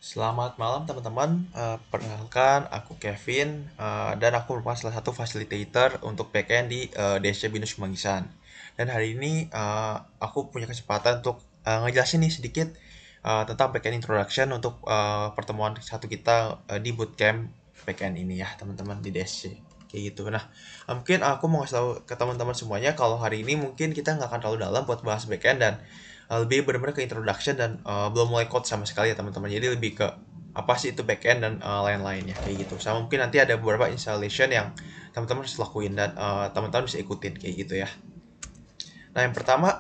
Selamat malam teman-teman. Perkenalkan aku Kevin, dan aku merupakan salah satu facilitator untuk backend di DSC Binus Kemanggisan. Dan hari ini aku punya kesempatan untuk ngejelasin nih sedikit tentang backend introduction untuk pertemuan satu kita di bootcamp backend ini ya teman-teman di DSC. Kayak gitu. Nah, mungkin aku mau ngasih tahu ke teman-teman semuanya kalau hari ini mungkin kita nggak akan terlalu dalam buat bahas backend dan lebih benar-benar ke introduction dan belum mulai code sama sekali ya teman-teman. Jadi lebih ke apa sih itu backend dan lain-lainnya kayak gitu. Sama mungkin nanti ada beberapa installation yang teman-teman harus lakuin dan teman-teman bisa ikutin kayak gitu ya. Nah, yang pertama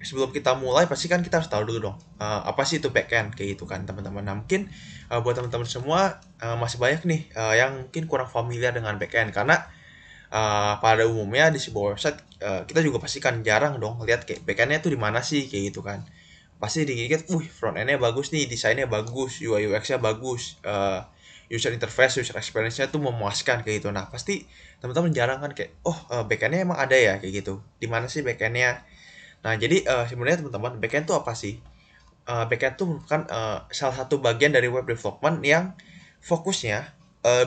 sebelum kita mulai pasti kan kita harus tahu dulu dong apa sih itu backend kayak gitu kan teman-teman. Nah, mungkin buat teman-teman semua masih banyak nih yang mungkin kurang familiar dengan backend karena pada umumnya di sebuah website kita juga pasti kan jarang dong lihat kayak backendnya tuh di mana sih kayak gitu kan. Pasti dikit, front endnya bagus nih, desainnya bagus, UI UX-nya bagus, user interface, user experience-nya tuh memuaskan kayak gitu. Nah, pasti teman-teman jarang kan kayak, backendnya emang ada ya kayak gitu. Di mana sih backendnya? Nah, jadi sebenarnya teman-teman, backend tuh apa sih? Backend tuh merupakan salah satu bagian dari web development yang fokusnya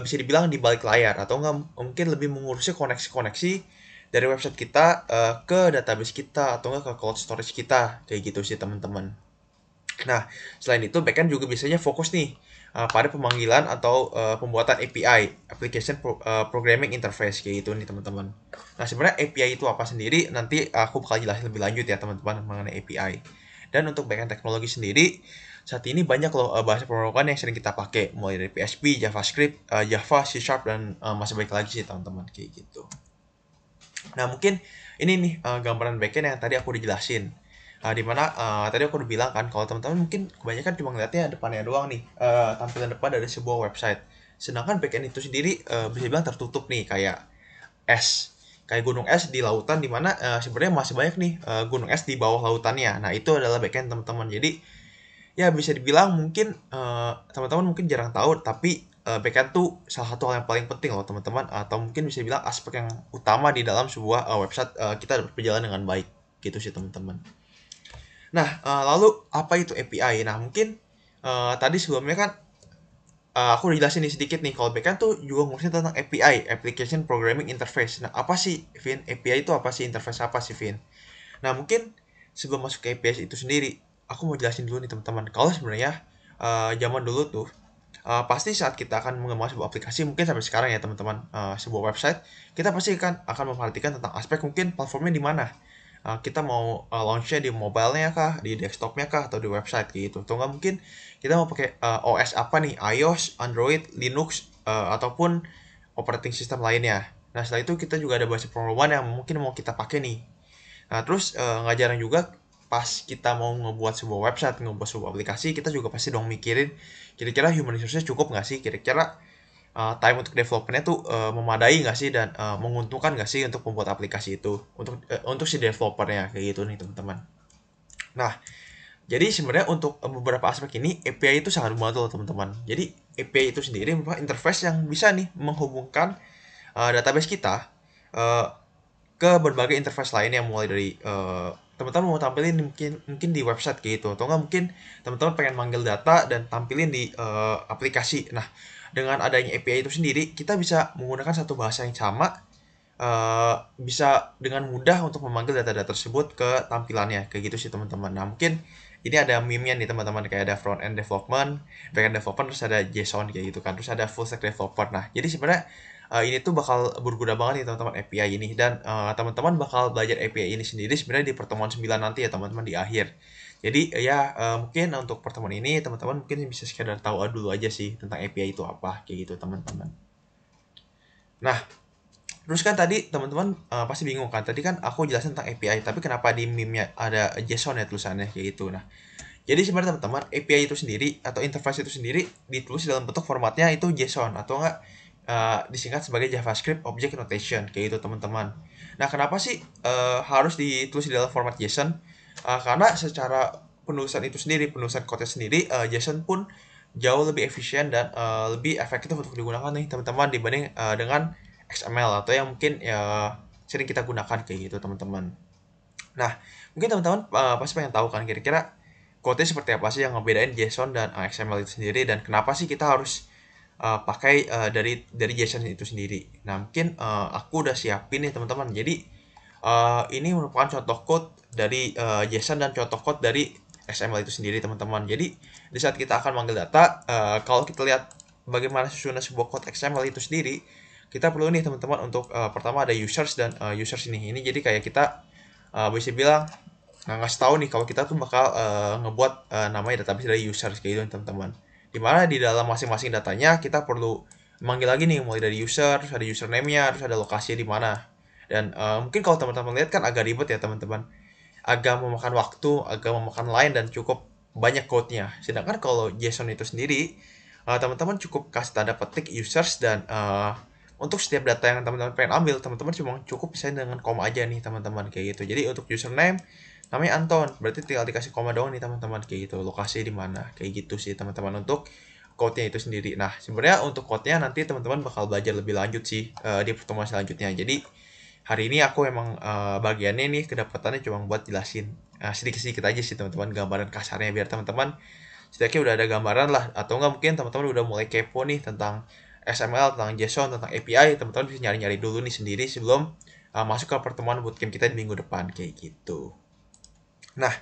bisa dibilang di balik layar atau enggak mungkin lebih mengurusi koneksi-koneksi dari website kita ke database kita atau enggak ke cloud storage kita kayak gitu sih teman-teman. Nah, selain itu backend juga biasanya fokus nih pada pemanggilan atau pembuatan API, Programming Interface kayak gitu nih teman-teman. Nah, sebenarnya API itu apa sendiri nanti aku bakal jelasin lebih lanjut ya teman-teman mengenai API. Dan untuk backend teknologi sendiri saat ini banyak loh bahasa pemrograman yang sering kita pakai mulai dari PHP, JavaScript, Java, C Sharp dan masih banyak lagi sih teman-teman kayak gitu. Nah, mungkin ini nih gambaran backend yang tadi aku udah jelasin. Dimana tadi aku udah bilang kan kalau teman-teman mungkin kebanyakan cuma ngeliatnya depannya doang nih, tampilan depan dari sebuah website. Sedangkan backend itu sendiri bisa dibilang tertutup nih kayak es. Kayak gunung es di lautan dimana sebenarnya masih banyak nih gunung es di bawah lautannya. Nah, itu adalah backend teman-teman. Jadi ya bisa dibilang mungkin teman-teman mungkin jarang tahu tapi backend tuh salah satu hal yang paling penting loh teman-teman atau mungkin bisa dibilang aspek yang utama di dalam sebuah website kita berjalan dengan baik gitu sih teman-teman. Nah, lalu apa itu API? Nah, mungkin tadi sebelumnya kan aku udah jelasin nih sedikit nih kalau backend tuh juga ngurusin tentang API, Application Programming Interface. Nah, apa sih Vin? API itu apa sih? Interface apa sih Vin? Nah, mungkin sebelum masuk ke API itu sendiri, aku mau jelasin dulu nih teman-teman. Kalau sebenarnya zaman dulu tuh pasti saat kita akan mengembangkan sebuah aplikasi, mungkin sampai sekarang ya teman-teman, sebuah website, kita pasti akan memperhatikan tentang aspek mungkin platformnya di mana. Kita mau launch-nya di mobile-nya kah, di desktop-nya kah, atau di website gitu. Atau nggak mungkin kita mau pakai OS apa nih, iOS, Android, Linux, ataupun operating system lainnya. Nah, setelah itu kita juga ada bahasa pemrograman yang mungkin mau kita pakai nih. Nah, terus nggak jarang juga pas kita mau ngebuat sebuah website, ngebuat sebuah aplikasi, kita juga pasti dong mikirin kira-kira human resource-nya cukup nggak sih? Kira-kira time untuk developernya tuh memadai nggak sih dan menguntungkan nggak sih untuk membuat aplikasi itu untuk si developernya kayak gitu nih teman-teman. Nah, jadi sebenarnya untuk beberapa aspek ini API itu sangat membantu loh teman-teman. Jadi API itu sendiri merupakan interface yang bisa nih menghubungkan database kita eh, ke berbagai interface lainnya mulai dari teman-teman mau tampilin mungkin mungkin di website gitu atau enggak mungkin teman-teman pengen manggil data dan tampilin di aplikasi. Nah, dengan adanya API itu sendiri kita bisa menggunakan satu bahasa yang sama bisa dengan mudah untuk memanggil data-data tersebut ke tampilannya kayak gitu sih teman-teman. Nah, mungkin ini ada meme-nya nih teman-teman kayak ada front end development, back end development, terus ada JSON kayak gitu kan, terus ada full stack developer. Nah, jadi sebenarnya ini tuh bakal berguna banget nih teman-teman API ini dan teman-teman bakal belajar API ini sendiri sebenarnya di pertemuan 9 nanti ya teman-teman di akhir. Jadi ya mungkin untuk pertemuan ini teman-teman mungkin bisa sekedar tahu dulu aja sih tentang API itu apa kayak gitu teman-teman. Nah, terus kan tadi teman-teman pasti bingung kan. Tadi kan aku jelasin tentang API, tapi kenapa di meme-nya ada JSON ya tulisannya kayak gitu. Nah, jadi sebenarnya teman-teman API itu sendiri atau interface itu sendiri ditulis dalam bentuk formatnya itu JSON atau enggak disingkat sebagai JavaScript Object Notation kayak gitu teman-teman. Nah, kenapa sih harus ditulis di dalam format JSON? Karena secara penulisan itu sendiri, penulisan code sendiri, JSON pun jauh lebih efisien dan lebih efektif untuk digunakan nih teman-teman dibanding dengan XML atau yang mungkin ya sering kita gunakan kayak gitu teman-teman. Nah, mungkin teman-teman pasti pengen tahu kan kira-kira code-nya seperti apa sih yang ngebedain JSON dan XML itu sendiri, dan kenapa sih kita harus pakai dari JSON itu sendiri. Nah, mungkin aku udah siapin nih teman-teman. Jadi ini merupakan contoh code dari JSON dan contoh code dari XML itu sendiri teman-teman. Jadi di saat kita akan manggil data, kalau kita lihat bagaimana susunan sebuah code XML itu sendiri, kita perlu nih teman-teman untuk pertama ada users dan users ini jadi kayak kita bisa bilang ngasih tahu nih kalau kita tuh bakal ngebuat namanya database dari users kayak gitu teman-teman. Dimana di dalam masing-masing datanya kita perlu manggil lagi nih, mulai dari user, terus ada username-nya, terus ada lokasinya di mana. Dan mungkin kalau teman-teman lihat kan agak ribet ya teman-teman, agak memakan waktu, agak memakan line, dan cukup banyak code-nya. Sedangkan kalau JSON itu sendiri, teman-teman cukup kasih tanda petik users, dan untuk setiap data yang teman-teman pengen ambil, teman-teman cuma cukup bisa dengan koma aja nih teman-teman kayak gitu. Jadi untuk username namanya Anton, berarti tinggal dikasih koma doang nih teman-teman kayak gitu. Lokasi di mana kayak gitu sih teman-teman untuk code-nya itu sendiri. Nah, sebenarnya untuk code-nya nanti teman-teman bakal belajar lebih lanjut sih di pertemuan selanjutnya. Jadi hari ini aku emang bagiannya nih kedapatannya cuma buat jelasin sedikit-sedikit aja sih teman-teman, gambaran kasarnya, biar teman-teman setidaknya udah ada gambaran lah, atau enggak mungkin teman-teman udah mulai kepo nih tentang XML, tentang JSON, tentang API, teman-teman bisa nyari-nyari dulu nih sendiri sebelum masuk ke pertemuan bootcamp kita di minggu depan kayak gitu. Nah,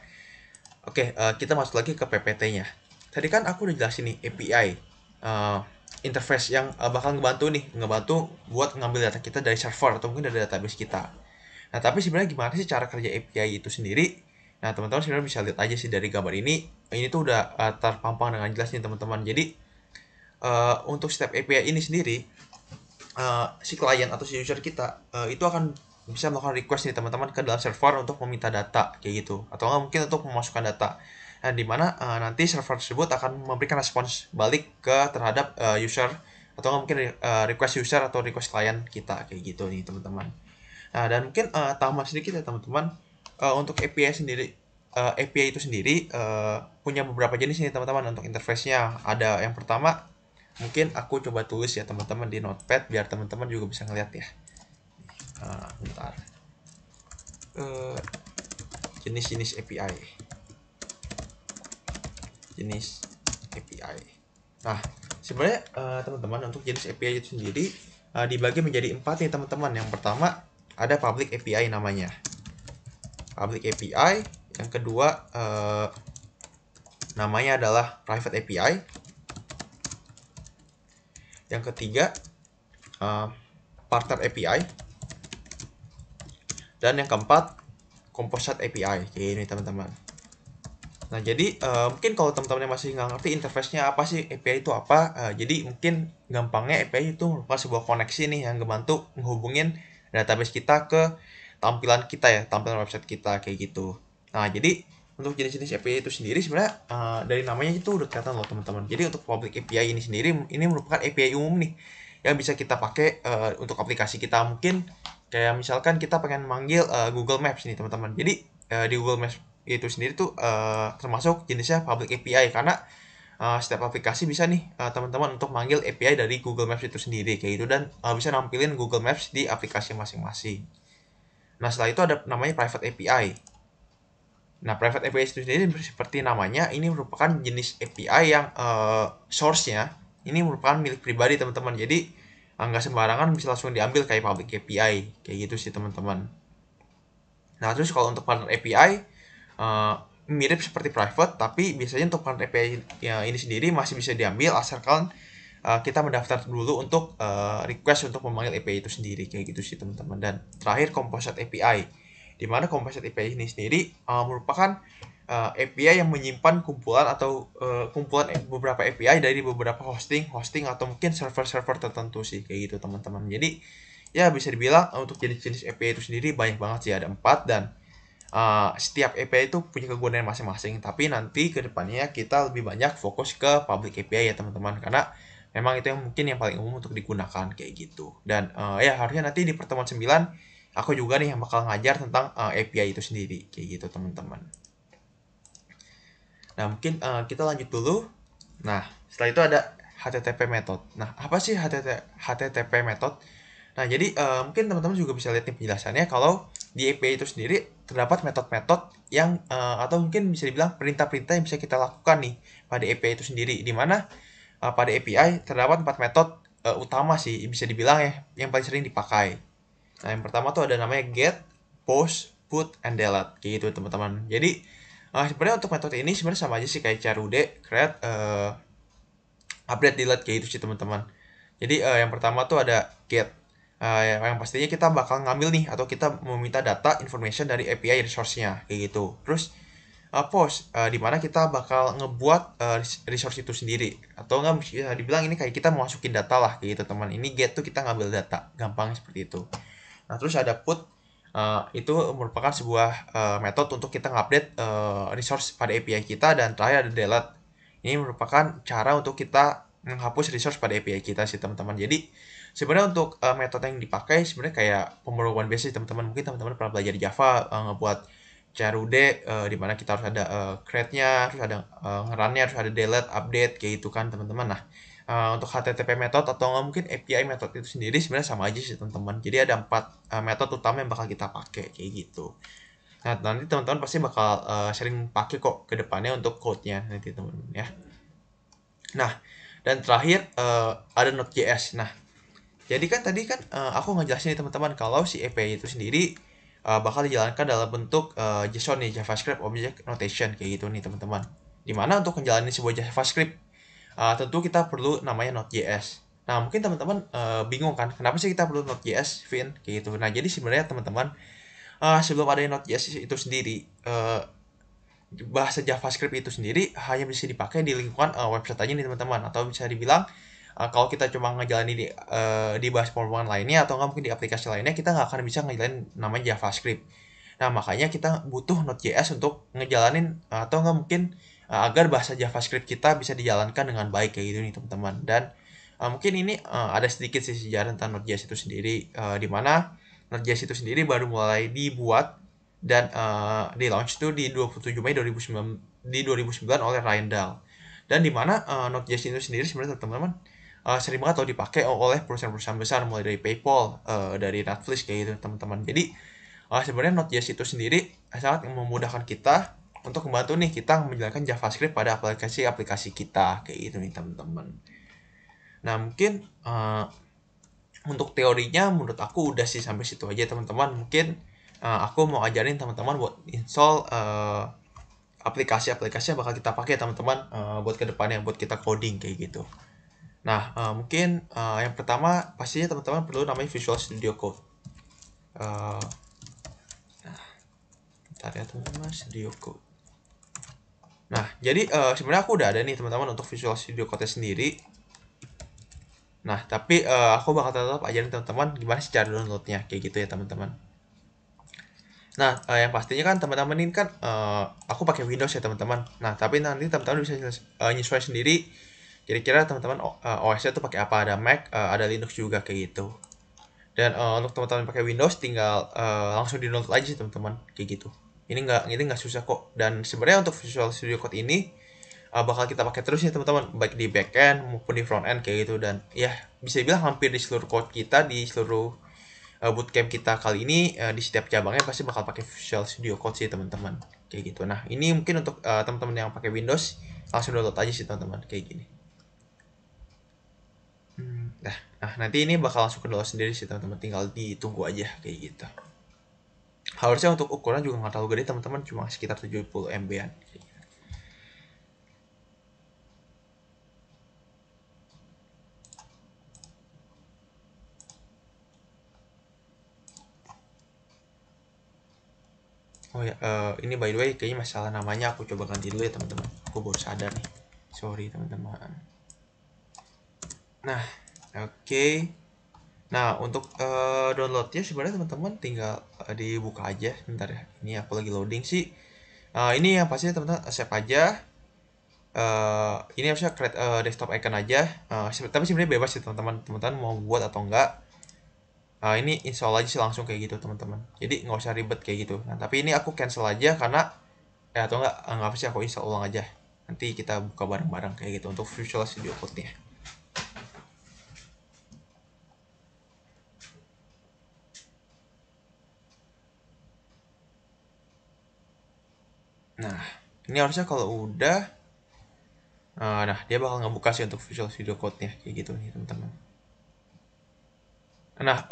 oke, kita masuk lagi ke PPT-nya. Tadi kan aku udah jelasin nih API, interface yang bakal ngebantu buat ngambil data kita dari server atau mungkin dari database kita. Nah, tapi sebenarnya gimana sih cara kerja API itu sendiri? Nah, teman-teman sebenarnya bisa lihat aja sih dari gambar ini. Ini tuh udah terpampang dengan jelas nih teman-teman. Jadi untuk step API ini sendiri, si klien atau si user kita itu akan bisa melakukan request nih teman-teman ke dalam server untuk meminta data kayak gitu, atau nggak mungkin untuk memasukkan data. Nah, dimana nanti server tersebut akan memberikan respons balik ke terhadap user, atau nggak mungkin request user atau request klien kita kayak gitu nih teman-teman. Nah, dan mungkin tambah sedikit ya teman-teman, untuk API sendiri, API itu sendiri punya beberapa jenis nih teman-teman untuk interface-nya. Ada yang pertama, mungkin aku coba tulis ya teman-teman di notepad biar teman-teman juga bisa ngeliat ya. Bentar. Jenis-jenis API. Jenis API. Nah, sebenarnya teman-teman untuk jenis API itu sendiri dibagi menjadi 4 nih teman-teman. Yang pertama ada public API namanya. Public API. Yang kedua namanya adalah private API. Yang ketiga partner API. Dan yang keempat composite API kayak ini teman-teman. Nah, jadi mungkin kalau teman-teman masih nggak ngerti interface-nya apa sih, API itu apa, jadi mungkin gampangnya API itu merupakan sebuah koneksi nih yang ngebantu menghubungin database kita ke tampilan kita ya, tampilan website kita kayak gitu. Nah, jadi untuk jenis-jenis API itu sendiri sebenarnya dari namanya itu udah kelihatan loh teman-teman. Jadi untuk public API ini sendiri, ini merupakan API umum nih yang bisa kita pakai untuk aplikasi kita. Mungkin kayak misalkan kita pengen manggil Google Maps nih teman-teman. Jadi di Google Maps itu sendiri tuh termasuk jenisnya public API, karena setiap aplikasi bisa nih teman-teman untuk manggil API dari Google Maps itu sendiri kayak gitu, dan bisa nampilin Google Maps di aplikasi masing-masing. Nah, setelah itu ada namanya private API. Nah, private API itu sendiri seperti namanya, ini merupakan jenis API yang source-nya ini merupakan milik pribadi teman-teman. Jadi nggak sembarangan bisa langsung diambil kayak public API kayak gitu sih teman-teman. Nah, terus kalau untuk partner API mirip seperti private, tapi biasanya untuk partner API ya, ini sendiri masih bisa diambil asalkan kita mendaftar dulu untuk request untuk memanggil API itu sendiri kayak gitu sih teman-teman. Dan terakhir composite API, di mana composite API ini sendiri merupakan API yang menyimpan kumpulan atau kumpulan beberapa API dari beberapa hosting atau mungkin server-server tertentu sih kayak gitu teman-teman. Jadi ya bisa dibilang untuk jenis-jenis API itu sendiri banyak banget sih, ada 4, dan setiap API itu punya kegunaan masing-masing. Tapi nanti kedepannya kita lebih banyak fokus ke public API ya teman-teman, karena memang itu yang mungkin yang paling umum untuk digunakan kayak gitu. Dan ya harusnya nanti di pertemuan 9 aku juga nih yang bakal ngajar tentang API itu sendiri kayak gitu teman-teman. Nah, mungkin kita lanjut dulu. Nah, setelah itu ada HTTP method. Nah, apa sih HTTP method? Nah, jadi mungkin teman-teman juga bisa lihat nih penjelasannya kalau di API itu sendiri terdapat metode-metode yang atau mungkin bisa dibilang perintah-perintah yang bisa kita lakukan nih pada API itu sendiri, di mana pada API terdapat 4 metode utama sih bisa dibilang ya yang paling sering dipakai. Nah, yang pertama tuh ada namanya get, post, put, and delete kayak gitu teman-teman. Jadi sebenarnya untuk metode ini sebenarnya sama aja sih kayak carude, create, update, delete kayak gitu sih teman-teman. Jadi yang pertama tuh ada get. Yang pastinya kita bakal ngambil nih atau kita meminta data information dari API resource-nya kayak gitu. Terus post di mana kita bakal ngebuat resource itu sendiri atau nggak bisa dibilang ini kayak kita mau masukin data lah kayak gitu teman. Ini get tuh kita ngambil data, gampang seperti itu. Nah, terus ada put, itu merupakan sebuah metode untuk kita ngupdate resource pada API kita, dan terakhir ada delete. Ini merupakan cara untuk kita menghapus resource pada API kita sih teman-teman. Jadi sebenarnya untuk metode yang dipakai sebenarnya kayak pemrograman biasa sih teman-teman. Mungkin teman-teman pernah belajar Java ngebuat carude di mana kita harus ada create-nya, terus ada nge-run-nya, terus ada delete, update kayak gitu kan teman-teman. Nah, untuk HTTP method atau nggak mungkin API method itu sendiri sebenarnya sama aja sih teman-teman. Jadi ada 4 metode utama yang bakal kita pakai kayak gitu. Nah, nanti teman-teman pasti bakal sering pakai kok ke depannya untuk code-nya nanti teman-teman ya. Nah, dan terakhir ada Node.js. Nah, jadi kan tadi kan aku ngejelasin nih teman-teman kalau si API itu sendiri bakal dijalankan dalam bentuk JSON nih, JavaScript Object Notation kayak gitu nih teman-teman. Dimana untuk menjalani sebuah JavaScript tentu kita perlu namanya Node.js. Nah, mungkin teman-teman bingung kan, kenapa sih kita perlu Node.js, Vin? Kayak gitu. Nah, jadi sebenarnya teman-teman, sebelum ada Node.js itu sendiri, bahasa JavaScript itu sendiri hanya bisa dipakai di lingkungan website aja nih teman-teman. Atau bisa dibilang, kalau kita cuma ngejalani di bahasa pemrograman lainnya, atau nggak mungkin di aplikasi lainnya, kita nggak akan bisa ngejalanin namanya JavaScript. Nah, makanya kita butuh Node.js untuk ngejalanin atau nggak mungkin agar bahasa JavaScript kita bisa dijalankan dengan baik kayak gitu nih teman-teman. Dan mungkin ini ada sedikit sih sejarah tentang Node.js itu sendiri, di mana Node.js itu sendiri baru mulai dibuat dan di launch itu di 27 Mei 2009 oleh Ryan Dahl. Dan di mana Node.js itu sendiri sebenarnya teman-teman sering banget loh dipakai oleh perusahaan-perusahaan besar, mulai dari PayPal, dari Netflix kayak gitu teman-teman. Jadi sebenarnya Node.js itu sendiri sangat memudahkan kita untuk membantu nih kita menjalankan JavaScript pada aplikasi-aplikasi kita kayak gitu nih teman-teman. Nah, mungkin untuk teorinya menurut aku udah sih sampai situ aja teman-teman. Mungkin aku mau ajarin teman-teman buat install aplikasi-aplikasi yang bakal kita pakai teman-teman buat kedepannya, buat kita coding kayak gitu. Nah, mungkin yang pertama pastinya teman-teman perlu namanya Visual Studio Code. Bentar ya teman-teman, Studio Code. Nah, jadi sebenarnya aku udah ada nih teman-teman untuk Visual Studio Code sendiri. Nah, tapi aku bakal tetap ajarin teman-teman gimana sih cara downloadnya kayak gitu ya teman-teman. Nah, yang pastinya kan teman-teman ini kan aku pakai Windows ya teman-teman. Nah, tapi nanti teman-teman bisa nyesuaiin sendiri. Kira-kira teman-teman OS-nya tuh pakai apa? Ada Mac, ada Linux juga kayak gitu. Dan untuk teman-teman pakai Windows tinggal langsung di-download aja sih teman-teman kayak gitu. Ini nggak susah kok. Dan sebenarnya untuk Visual Studio Code ini bakal kita pakai terus ya teman-teman, baik di backend maupun di front end kayak gitu. Dan ya bisa dibilang hampir di seluruh code kita, di seluruh bootcamp kita kali ini, di setiap cabangnya pasti bakal pakai Visual Studio Code sih teman-teman kayak gitu. Nah, ini mungkin untuk teman-teman yang pakai Windows langsung download aja sih teman-teman kayak gini. Nah, nanti ini bakal langsung ke download sendiri sih teman-teman, tinggal ditunggu aja kayak gitu. Harusnya untuk ukuran juga nggak terlalu gede teman-teman, cuma sekitar 70 MB-an. Oh ya, ini by the way kayaknya masalah namanya aku coba ganti dulu ya teman-teman. Aku baru sadar nih. Sorry teman-teman. Nah, oke. Nah, untuk downloadnya sebenarnya teman-teman tinggal dibuka aja. Bentar ya. Ini aku lagi loading sih. Ini yang pasti teman-teman save aja. Ini harusnya create desktop icon aja. Tapi sebenarnya bebas sih teman-teman. Teman-teman mau buat atau enggak. Ini install aja sih langsung kayak gitu teman-teman. Jadi nggak usah ribet kayak gitu. Nah, tapi ini aku cancel aja karena atau enggak apa sih, aku install ulang aja. Nanti kita buka bareng-bareng kayak gitu untuk Visual Studio Code-nya. Ini harusnya kalau udah, nah dia bakal ngebuka sih untuk Visual Studio Code-nya kayak gitu nih teman-teman. Nah,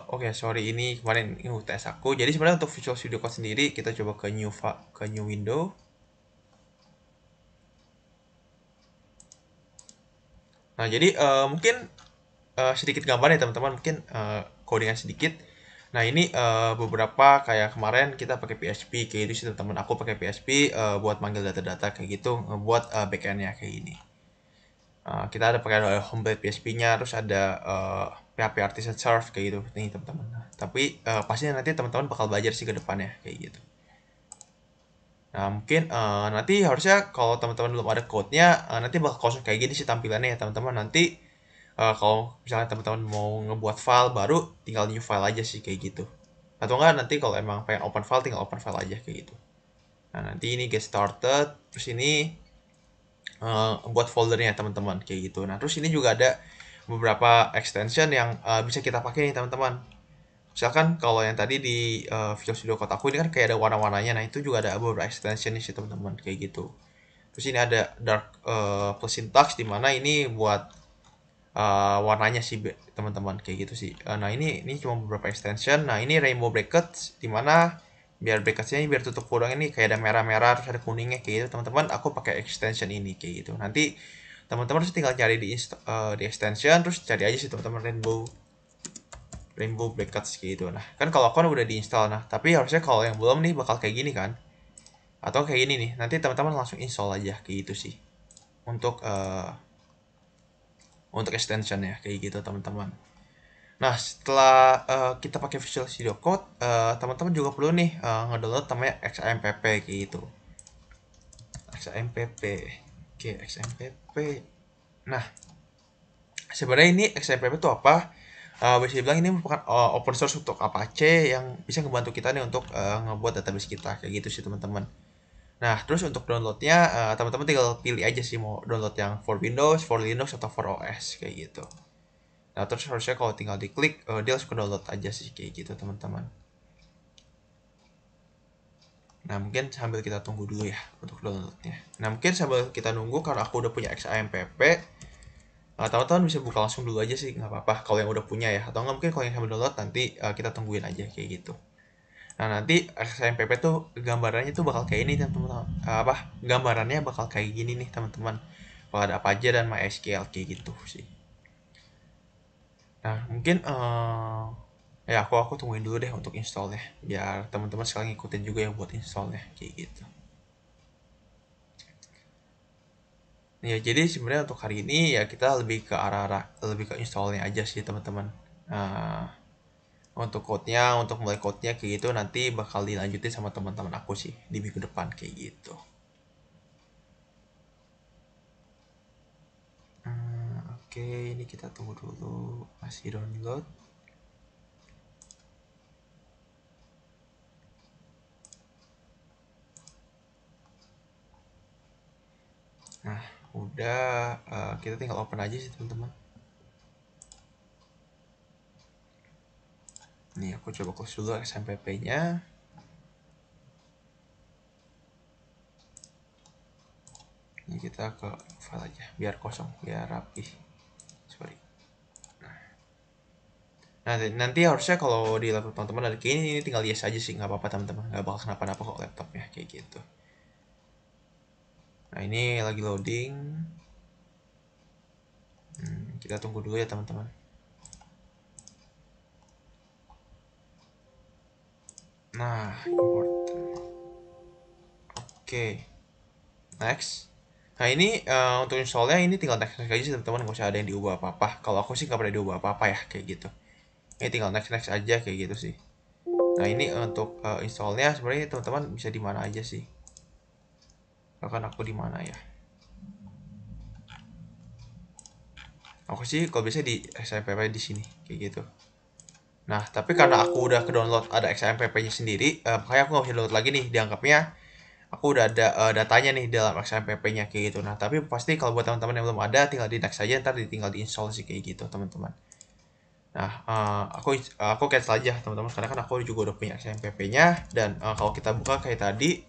oke, sorry, ini kemarin ini UTS aku. Jadi sebenarnya untuk Visual Studio Code sendiri kita coba ke new window. Nah, jadi mungkin sedikit gambar ya teman-teman, mungkin codingan sedikit. Nah, ini beberapa kayak kemarin kita pakai PHP kayak gitu sih teman-teman. Aku pakai PHP buat manggil data-data kayak gitu, buat backend-nya kayak gini. Kita ada pakai Homebase PHP-nya, terus ada PHP Artisan Serve kayak gitu nih teman-teman. Nah, tapi pastinya nanti teman-teman bakal belajar sih ke depannya kayak gitu. Nah, mungkin nanti harusnya kalau teman-teman belum ada code-nya, nanti bakal kosong kayak gini sih tampilannya ya teman-teman. Nanti kalau misalnya teman-teman mau ngebuat file baru, tinggal new file aja sih kayak gitu. Atau enggak nanti kalau emang pengen open file, tinggal open file aja kayak gitu. Nah, nanti ini get started, terus ini buat foldernya teman-teman kayak gitu. Nah, terus ini juga ada beberapa extension yang bisa kita pakai nih teman-teman. Misalkan kalau yang tadi di Visual Studio Code aku ini kan kayak ada warna-warnanya, nah itu juga ada beberapa extension nih sih teman-teman kayak gitu. Terus ini ada dark plus syntax di mana ini buat warnanya sih teman-teman kayak gitu sih. Nah ini cuma beberapa extension. Nah ini rainbow brackets di mana biar bracketsnya ini biar tutup kurang ini kayak ada merah-merah terus ada kuningnya kayak gitu teman-teman. Aku pakai extension ini kayak gitu. Nanti teman-teman harus tinggal cari di extension terus cari aja sih teman-teman rainbow brackets kayak gitu. Nah kan kalau aku kan udah diinstal, nah tapi harusnya kalau yang belum nih bakal kayak gini kan, atau kayak gini nih. Nanti teman-teman langsung install aja kayak gitu sih untuk extension ya kayak gitu teman-teman. Nah, setelah kita pakai Visual Studio Code, teman-teman juga perlu nih ngedownload namanya XAMPP kayak gitu. XAMPP. Oke, XAMPP. Nah, sebenarnya ini XAMPP itu apa? Bisa dibilang ini merupakan open source untuk Apache yang bisa ngebantu kita nih untuk ngebuat database kita kayak gitu sih teman-teman. Nah, terus untuk downloadnya, teman-teman tinggal pilih aja sih mau download yang for Windows, for Linux, atau for OS kayak gitu. Nah, terus harusnya kalau tinggal diklik, dia langsung download aja sih kayak gitu teman-teman. Nah, mungkin sambil kita tunggu dulu ya untuk downloadnya. Nah, mungkin sambil kita nunggu, karena aku udah punya XAMPP, teman-teman bisa buka langsung dulu aja sih, nggak apa-apa kalau yang udah punya ya. Atau nggak mungkin kalau yang sambil download nanti kita tungguin aja kayak gitu. Nah, nanti XAMPP tuh gambarannya tuh bakal kayak ini teman-teman. Gambarannya bakal kayak gini nih teman-teman. Kalau ada apa aja dan MySQL kayak gitu sih. Nah, mungkin ya aku tungguin dulu deh untuk installnya biar teman-teman sekalian ngikutin juga yang buat installnya kayak gitu. Ya, jadi sebenarnya untuk hari ini ya kita lebih ke arah-arah lebih ke installnya aja sih teman-teman. Nah, untuk code-nya, untuk mulai code-nya kayak gitu nanti bakal dilanjutin sama teman-teman aku sih di minggu depan kayak gitu. Oke, ini kita tunggu dulu masih download. Nah, udah kita tinggal open aja sih teman-teman. Nih aku coba close dulu XMPP-nya. Ini kita ke file aja biar kosong, biar rapi. Sorry. Nah, nanti harusnya kalau di laptop teman-teman ada kayak ini tinggal yes aja sih, nggak apa-apa teman-teman, nggak bakal kenapa-napa kok laptopnya kayak gitu. Nah, ini lagi loading. Kita tunggu dulu ya teman-teman. Nah, important. Oke, next. Nah, ini untuk installnya ini tinggal next aja sih teman-teman, nggak usah ada yang diubah apa-apa. Kalau aku sih nggak pernah diubah apa-apa ya kayak gitu. Ini tinggal next aja kayak gitu sih. Nah, ini untuk installnya sebenarnya teman-teman bisa di mana aja sih. Bahkan aku di mana ya? Aku sih kalau biasa di XMPP di sini kayak gitu. Nah, tapi karena aku udah ke download ada XMPP-nya sendiri, makanya aku nggak bisa download lagi nih. Dianggapnya aku udah ada datanya nih dalam XMPP-nya kayak gitu. Nah, tapi pasti kalau buat teman-teman yang belum ada, tinggal di next aja, ntar tinggal diinstall sih kayak gitu teman-teman. Nah, aku cancel aja teman-teman, karena kan aku juga udah punya XMPP-nya dan kalau kita buka kayak tadi,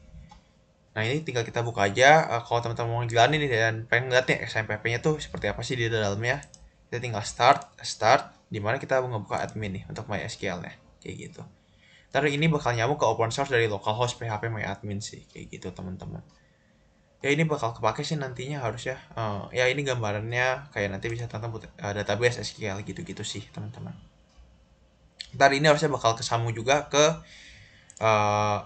Nah, ini tinggal kita buka aja. Kalau teman-teman mau ngejalanin nih dan pengen ngeliat nih XMPP-nya tuh seperti apa sih di dalamnya, kita tinggal start, dimana kita ngebuka admin nih untuk MySQL-nya, kayak gitu. Ntar ini bakal nyambung ke open source dari localhost PHP MyAdmin sih, kayak gitu teman-teman. Ya ini bakal kepake sih nantinya harusnya. Ya ini gambarannya kayak nanti bisa tentang database SQL gitu-gitu sih teman-teman. Ntar ini harusnya bakal kesambung juga ke uh,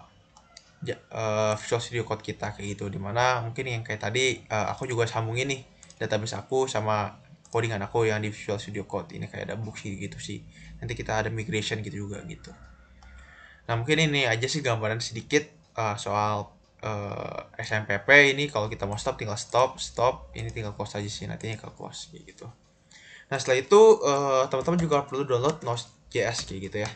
Visual Studio Code kita kayak gitu, dimana mungkin yang kayak tadi aku juga sambungin nih database aku sama codingan aku yang di Visual Studio Code ini kayak ada book sih gitu sih. Nanti kita ada migration gitu juga gitu. Nah, mungkin ini aja sih gambaran sedikit soal SMPP ini. Kalau kita mau stop tinggal stop, ini tinggal close aja sih, nantinya ke close kayak gitu. Nah, setelah itu teman-teman juga perlu download Node.js kayak gitu ya.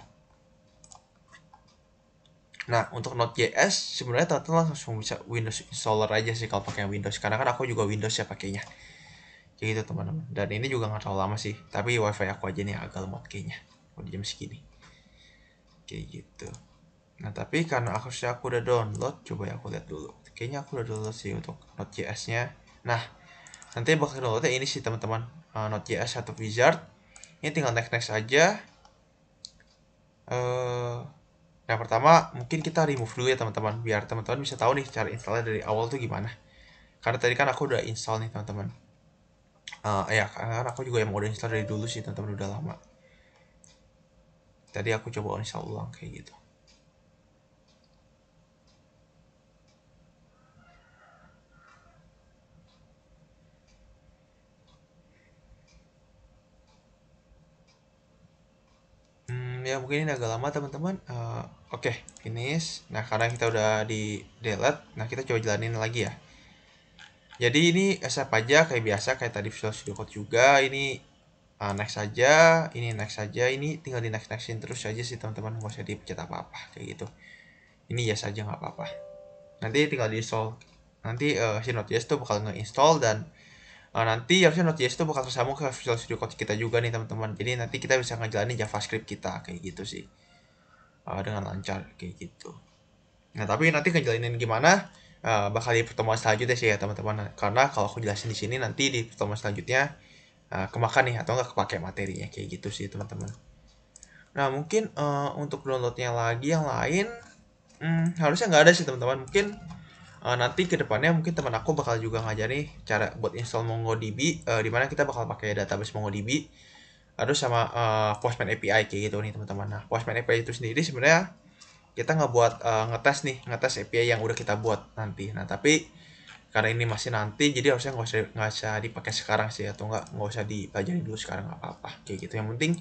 Nah, untuk Node.js sebenarnya teman-teman langsung bisa Windows installer aja sih kalau pakai Windows, karena kan aku juga Windows ya pakainya kayak gitu teman-teman. Dan ini juga nggak terlalu lama sih, tapi wifi aku aja nih agak lemot kayaknya kalau di jam segini kayak gitu. Nah, tapi karena aku udah download, coba ya aku lihat dulu. Kayaknya aku udah download sih untuk Node.js-nya. Nah, nanti bakal downloadnya ini sih teman-teman, Node.js atau Wizard. Ini tinggal next aja. Yang pertama mungkin kita remove dulu ya teman-teman, biar teman-teman bisa tahu nih cara installnya dari awal tuh gimana. Karena tadi kan aku udah install nih teman-teman. Ya, karena aku juga yang udah install dari dulu sih teman-teman, udah lama. Tadi aku coba install ulang kayak gitu. Ya mungkin ini agak lama teman-teman. Oke, finish. Nah, karena kita udah di delete, nah kita coba jalanin lagi ya. Jadi ini save aja kayak biasa, kayak tadi Visual Studio Code juga. Ini next saja, ini next saja, ini tinggal di nextin terus aja sih teman-teman, nggak usah dipencet apa-apa kayak gitu. Ini ya saja nggak apa-apa. Nanti tinggal di install. Nanti si Node.js itu bakal nge-install, dan nanti harusnya Node.js itu bakal tersambung ke Visual Studio Code kita juga nih teman-teman. Jadi nanti kita bisa ngejalanin JavaScript kita kayak gitu sih, dengan lancar kayak gitu. Nah, tapi nanti ngejalanin gimana bakal di pertemuan selanjutnya sih ya teman-teman. Karena kalau aku jelasin di sini nanti di pertemuan selanjutnya kemakan nih atau nggak kepake materinya kayak gitu sih teman-teman. Nah, mungkin untuk downloadnya lagi yang lain harusnya nggak ada sih teman-teman. Mungkin nanti kedepannya mungkin teman aku bakal juga ngajari cara buat install MongoDB, di mana kita bakal pakai database MongoDB harus sama Postman API kayak gitu nih teman-teman. Nah, Postman API itu sendiri sebenarnya kita nggak buat ngetes API yang udah kita buat nanti. Nah, tapi karena ini masih nanti, jadi harusnya nggak usah dipakai sekarang sih, atau nggak usah dipelajari dulu sekarang, nggak apa-apa kayak gitu. Yang penting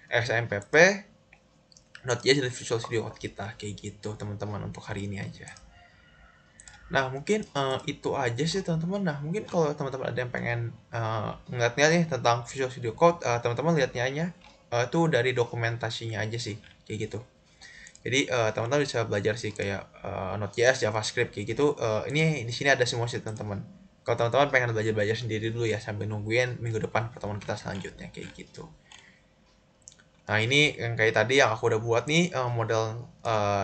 XMPP Node.js dan Visual Studio Code kita kayak gitu teman-teman untuk hari ini aja. Nah, mungkin itu aja sih teman-teman. Nah, mungkin kalau teman-teman ada yang pengen ngeliat-ngeliat nih tentang Visual Studio Code, teman-teman lihatnya aja itu dari dokumentasinya aja sih kayak gitu. Jadi teman-teman bisa belajar sih kayak Node.js, JavaScript kayak gitu. Ini di sini ada semua sih teman-teman. Kalau teman-teman pengen belajar sendiri dulu ya sambil nungguin minggu depan pertemuan kita selanjutnya kayak gitu. Nah, ini yang kayak tadi yang aku udah buat nih model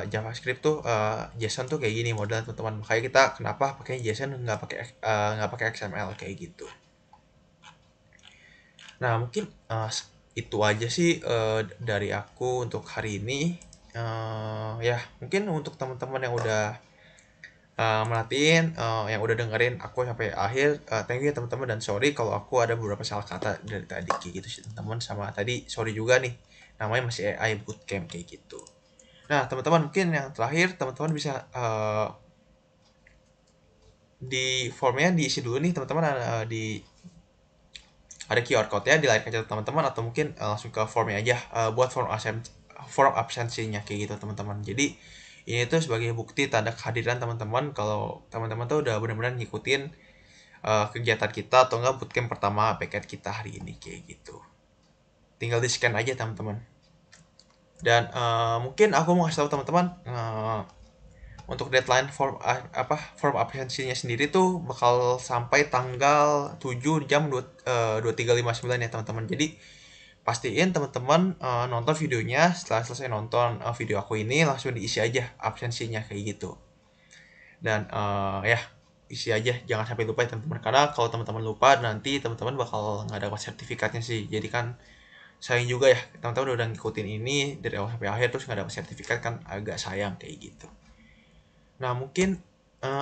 JavaScript tuh JSON tuh kayak gini model teman-teman. Makanya kita kenapa pakai JSON nggak pakai XML kayak gitu. Nah, mungkin itu aja sih dari aku untuk hari ini. Ya, mungkin untuk teman-teman yang udah merhatiin, yang udah dengerin aku sampai akhir, thank you ya teman-teman, dan sorry kalau aku ada beberapa salah kata dari tadi kayak gitu sih teman-teman. Sama tadi sorry juga nih, namanya masih AI Bootcamp kayak gitu. Nah, teman-teman mungkin yang terakhir teman-teman bisa di formnya diisi dulu nih teman-teman, ada QR code-nya di layar kaca teman-teman, atau mungkin langsung ke formnya aja buat form absensinya kayak gitu teman-teman. Jadi ini tuh sebagai bukti tanda kehadiran teman-teman kalau teman-teman tuh udah benar-benar ngikutin kegiatan kita atau enggak bootcamp pertama paket kita hari ini kayak gitu. Tinggal di scan aja teman-teman. Dan mungkin aku mau kasih tahu teman-teman untuk deadline form absensinya sendiri tuh bakal sampai tanggal 7 jam 23.59 ya teman-teman. Jadi pastiin teman-teman nonton videonya, setelah selesai nonton video aku ini langsung diisi aja absensinya kayak gitu. Dan ya isi aja, jangan sampai lupa ya teman-teman, karena kalau teman-teman lupa nanti teman-teman bakal nggak dapat sertifikatnya sih. Jadi kan sayang juga ya, teman-teman udah ngikutin ini dari awal sampai akhir terus nggak dapat sertifikat, kan agak sayang kayak gitu. Nah mungkin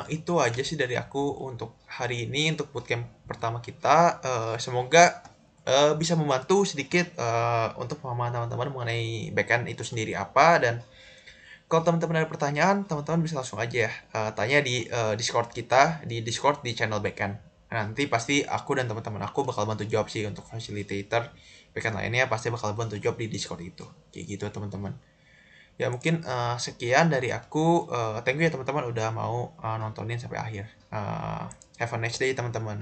itu aja sih dari aku untuk hari ini, untuk bootcamp pertama kita. Semoga bisa membantu sedikit untuk pemahaman teman-teman mengenai backend itu sendiri apa. Dan kalau teman-teman ada pertanyaan, teman-teman bisa langsung aja ya tanya di Discord kita, di Discord di channel backend. Nanti pasti aku dan teman-teman aku bakal bantu jawab sih, untuk facilitator backend lainnya pasti bakal bantu jawab di Discord itu. Kayak gitu teman-teman. Ya mungkin sekian dari aku. Thank you ya teman-teman udah mau nontonin sampai akhir. Have a nice day teman-teman.